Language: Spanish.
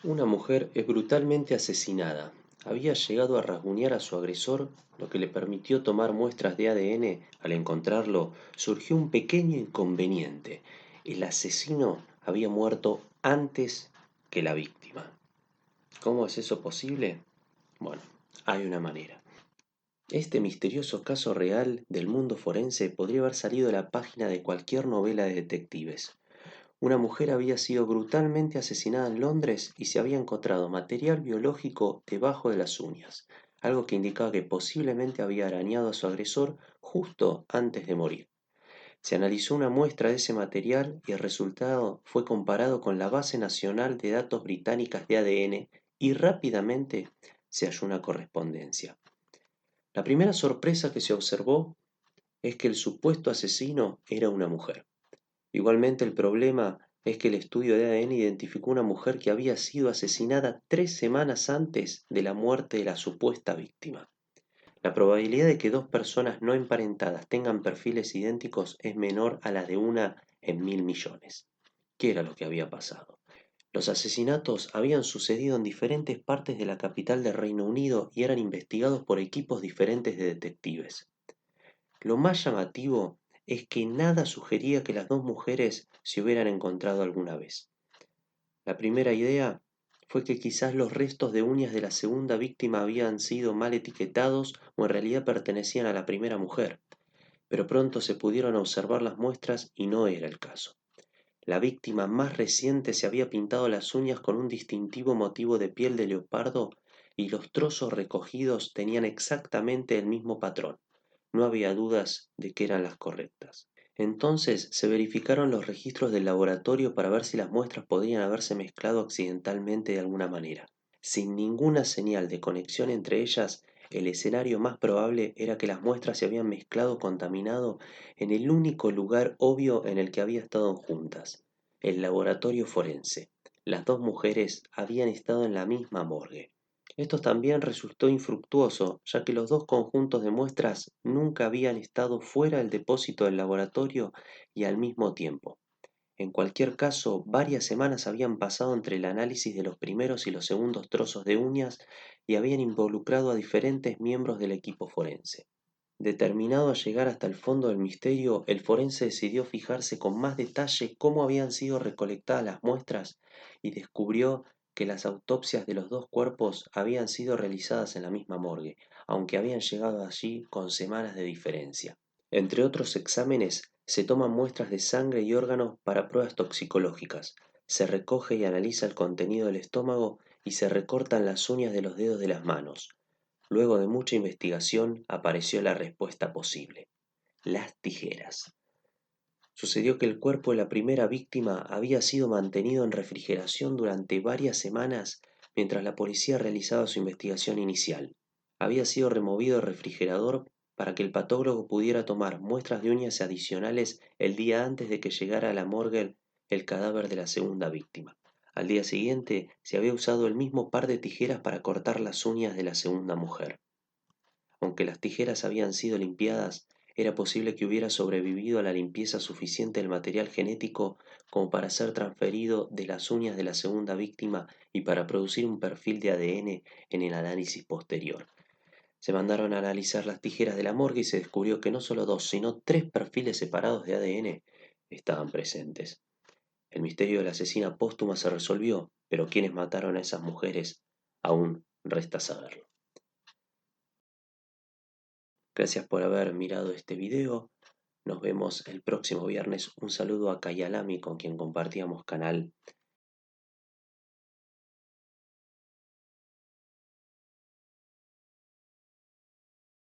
Una mujer es brutalmente asesinada. Había llegado a rasguñar a su agresor, lo que le permitió tomar muestras de ADN. Al encontrarlo, surgió un pequeño inconveniente. El asesino había muerto antes que la víctima. ¿Cómo es eso posible? Bueno, hay una manera. Este misterioso caso real del mundo forense podría haber salido de la página de cualquier novela de detectives. Una mujer había sido brutalmente asesinada en Londres y se había encontrado material biológico debajo de las uñas, algo que indicaba que posiblemente había arañado a su agresor justo antes de morir. Se analizó una muestra de ese material y el resultado fue comparado con la Base Nacional de Datos Británicas de ADN y rápidamente se halló una correspondencia. La primera sorpresa que se observó es que el supuesto asesino era una mujer. Igualmente el problema es que el estudio de ADN identificó una mujer que había sido asesinada 3 semanas antes de la muerte de la supuesta víctima. La probabilidad de que dos personas no emparentadas tengan perfiles idénticos es menor a la de una en 1000 millones. ¿Qué era lo que había pasado? Los asesinatos habían sucedido en diferentes partes de la capital del Reino Unido y eran investigados por equipos diferentes de detectives. Lo más llamativo es que nada sugería que las dos mujeres se hubieran encontrado alguna vez. La primera idea fue que quizás los restos de uñas de la segunda víctima habían sido mal etiquetados o en realidad pertenecían a la primera mujer, pero pronto se pudieron observar las muestras y no era el caso. La víctima más reciente se había pintado las uñas con un distintivo motivo de piel de leopardo y los trozos recogidos tenían exactamente el mismo patrón. No había dudas de que eran las correctas. Entonces se verificaron los registros del laboratorio para ver si las muestras podrían haberse mezclado accidentalmente de alguna manera. Sin ninguna señal de conexión entre ellas, el escenario más probable era que las muestras se habían mezclado contaminado en el único lugar obvio en el que habían estado juntas, el laboratorio forense. Las dos mujeres habían estado en la misma morgue. Esto también resultó infructuoso, ya que los dos conjuntos de muestras nunca habían estado fuera del depósito del laboratorio y al mismo tiempo. En cualquier caso, varias semanas habían pasado entre el análisis de los primeros y los segundos trozos de uñas y habían involucrado a diferentes miembros del equipo forense. Determinado a llegar hasta el fondo del misterio, el forense decidió fijarse con más detalle cómo habían sido recolectadas las muestras y descubrió que las autopsias de los dos cuerpos habían sido realizadas en la misma morgue, aunque habían llegado allí con semanas de diferencia. Entre otros exámenes, se toman muestras de sangre y órganos para pruebas toxicológicas, se recoge y analiza el contenido del estómago y se recortan las uñas de los dedos de las manos. Luego de mucha investigación apareció la respuesta posible: las tijeras. Sucedió que el cuerpo de la primera víctima había sido mantenido en refrigeración durante varias semanas mientras la policía realizaba su investigación inicial. Había sido removido del refrigerador para que el patólogo pudiera tomar muestras de uñas adicionales el día antes de que llegara a la morgue el cadáver de la segunda víctima. Al día siguiente se había usado el mismo par de tijeras para cortar las uñas de la segunda mujer. Aunque las tijeras habían sido limpiadas, era posible que hubiera sobrevivido a la limpieza suficiente del material genético como para ser transferido de las uñas de la segunda víctima y para producir un perfil de ADN en el análisis posterior. Se mandaron a analizar las tijeras de la morgue y se descubrió que no solo dos, sino tres perfiles separados de ADN estaban presentes. El misterio de la asesina póstuma se resolvió, pero quienes mataron a esas mujeres aún resta saberlo. Gracias por haber mirado este video. Nos vemos el próximo viernes. Un saludo a Kayalami, con quien compartíamos canal.